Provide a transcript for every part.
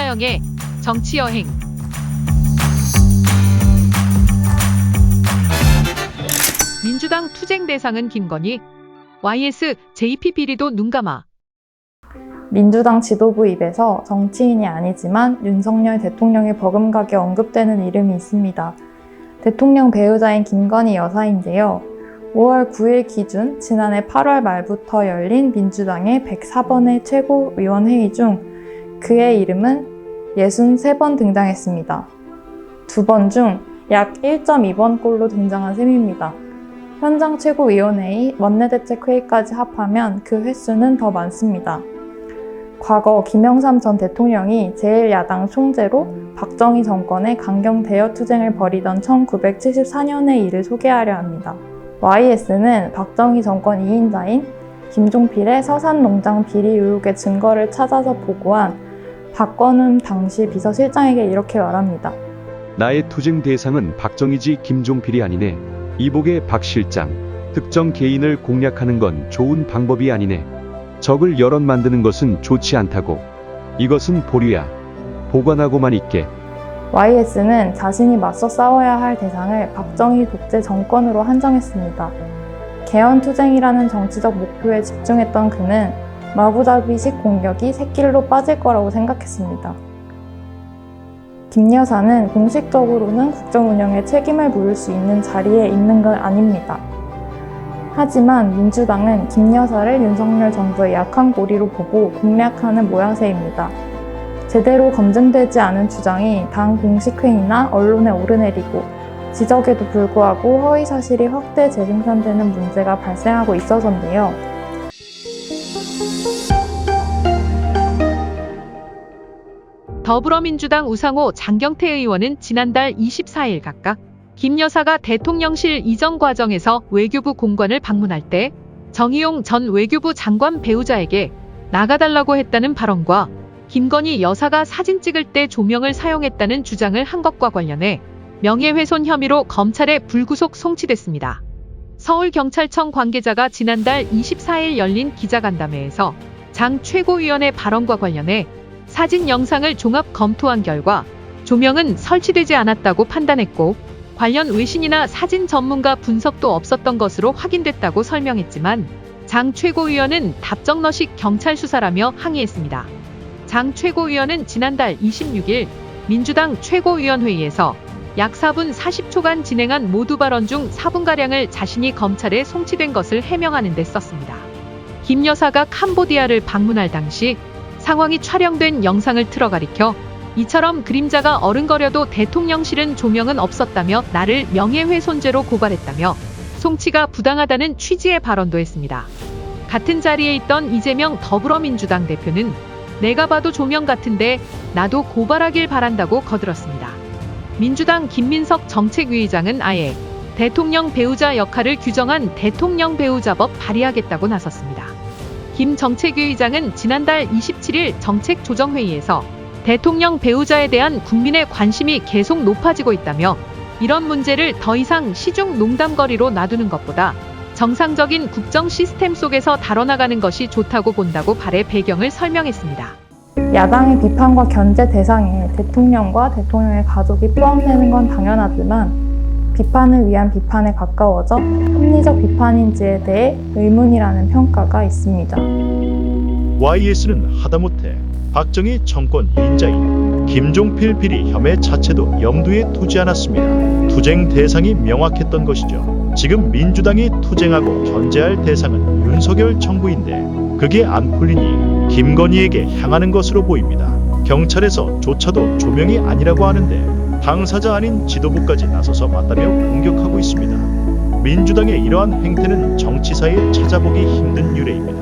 이화영의 정치여행. 민주당 투쟁 대상은 김건희, YS, JP 비리도 눈감아. 민주당 지도부 입에서 정치인이 아니지만 윤석열 대통령의 버금가게 언급되는 이름이 있습니다. 대통령 배우자인 김건희 여사인데요. 5월 9일 기준 지난해 8월 말부터 열린 민주당의 104번의 최고위원회의 중 그의 이름은 63번 등장했습니다. 2번 중 약 1.2번꼴로 등장한 셈입니다. 현장 최고위원회의, 원내대책회의까지 합하면 그 횟수는 더 많습니다. 과거 김영삼 전 대통령이 제1야당 총재로 박정희 정권의 강경 대여 투쟁을 벌이던 1974년의 일을 소개하려 합니다. YS는 박정희 정권 2인자인 김종필의 서산농장 비리 의혹의 증거를 찾아서 보고한 박건훈 당시 비서실장에게 이렇게 말합니다. 나의 투쟁 대상은 박정희지 김종필이 아니네. 이복의 박 실장, 특정 개인을 공략하는 건 좋은 방법이 아니네. 적을 여럿 만드는 것은 좋지 않다고. 이것은 보류야. 보관하고만 있게. YS는 자신이 맞서 싸워야 할 대상을 박정희 독재 정권으로 한정했습니다. 개헌투쟁이라는 정치적 목표에 집중했던 그는 마구잡이식 공격이 새길로 빠질 거라고 생각했습니다. 김 여사는 공식적으로는 국정 운영에 책임을 물을 수 있는 자리에 있는 건 아닙니다. 하지만 민주당은 김 여사를 윤석열 정부의 약한 고리로 보고 공략하는 모양새입니다. 제대로 검증되지 않은 주장이 당 공식회의나 언론에 오르내리고 지적에도 불구하고 허위사실이 확대 재생산되는 문제가 발생하고 있어서인데요. 더불어민주당 우상호, 장경태 의원은 지난달 24일 각각 김 여사가 대통령실 이전 과정에서 외교부 공관을 방문할 때 정의용 전 외교부 장관 배우자에게 나가달라고 했다는 발언과 김건희 여사가 사진 찍을 때 조명을 사용했다는 주장을 한 것과 관련해 명예훼손 혐의로 검찰에 불구속 송치됐습니다. 서울경찰청 관계자가 지난달 24일 열린 기자간담회에서 장 최고위원의 발언과 관련해 사진 영상을 종합 검토한 결과 조명은 설치되지 않았다고 판단했고 관련 외신이나 사진 전문가 분석도 없었던 것으로 확인됐다고 설명했지만 장 최고위원은 답정너식 경찰 수사라며 항의했습니다. 장 최고위원은 지난달 26일 민주당 최고위원회의에서 약 4분 40초간 진행한 모두 발언 중 4분가량을 자신이 검찰에 송치된 것을 해명하는 데 썼습니다. 김 여사가 캄보디아를 방문할 당시 상황이 촬영된 영상을 틀어 가리켜 이처럼 그림자가 어른거려도 대통령실은 조명은 없었다며 나를 명예훼손죄로 고발했다며 송치가 부당하다는 취지의 발언도 했습니다. 같은 자리에 있던 이재명 더불어민주당 대표는 내가 봐도 조명 같은데 나도 고발하길 바란다고 거들었습니다. 민주당 김민석 정책위의장은 아예 대통령 배우자 역할을 규정한 대통령 배우자법 발의하겠다고 나섰습니다. 김 정책위의장은 지난달 27일 정책조정회의에서 대통령 배우자에 대한 국민의 관심이 계속 높아지고 있다며 이런 문제를 더 이상 시중 농담거리로 놔두는 것보다 정상적인 국정 시스템 속에서 다뤄나가는 것이 좋다고 본다고 발의 배경을 설명했습니다. 야당의 비판과 견제 대상에 대통령과 대통령의 가족이 포함되는 건 당연하지만 비판을 위한 비판에 가까워져 합리적 비판인지에 대해 의문이라는 평가가 있습니다. YS는 하다못해 박정희 정권 2인자인 김종필 비리 혐의 자체도 염두에 두지 않았습니다. 투쟁 대상이 명확했던 것이죠. 지금 민주당이 투쟁하고 견제할 대상은 윤석열 정부인데 그게 안 풀리니 김건희에게 향하는 것으로 보입니다. 경찰에서조차도 조명이 아니라고 하는데 당사자 아닌 지도부까지 나서서 맞다며 공격하고 있습니다. 민주당의 이러한 행태는 정치사에 찾아보기 힘든 유례입니다.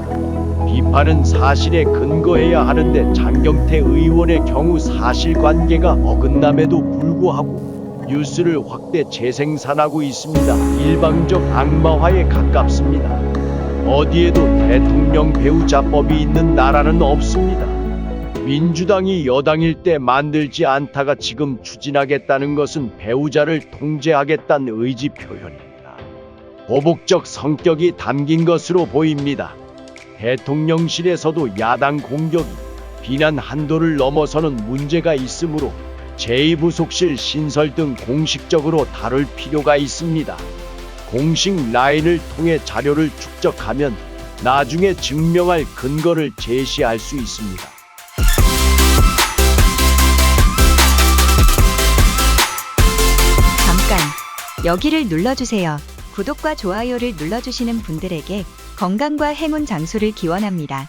비판은 사실에 근거해야 하는데 장경태 의원의 경우 사실관계가 어긋남에도 불구하고 뉴스를 확대 재생산하고 있습니다. 일방적 악마화에 가깝습니다. 어디에도 대통령 배우자법이 있는 나라는 없습니다. 민주당이 여당일 때 만들지 않다가 지금 추진하겠다는 것은 배우자를 통제하겠다는 의지 표현입니다. 보복적 성격이 담긴 것으로 보입니다. 대통령실에서도 야당 공격이 비난 한도를 넘어서는 문제가 있으므로 제2부속실 신설 등 공식적으로 다룰 필요가 있습니다. 공식 라인을 통해 자료를 축적하면 나중에 증명할 근거를 제시할 수 있습니다. 잠깐 여기를 눌러주세요. 구독과 좋아요를 눌러주시는 분들에게 건강과 행운 장수를 기원합니다.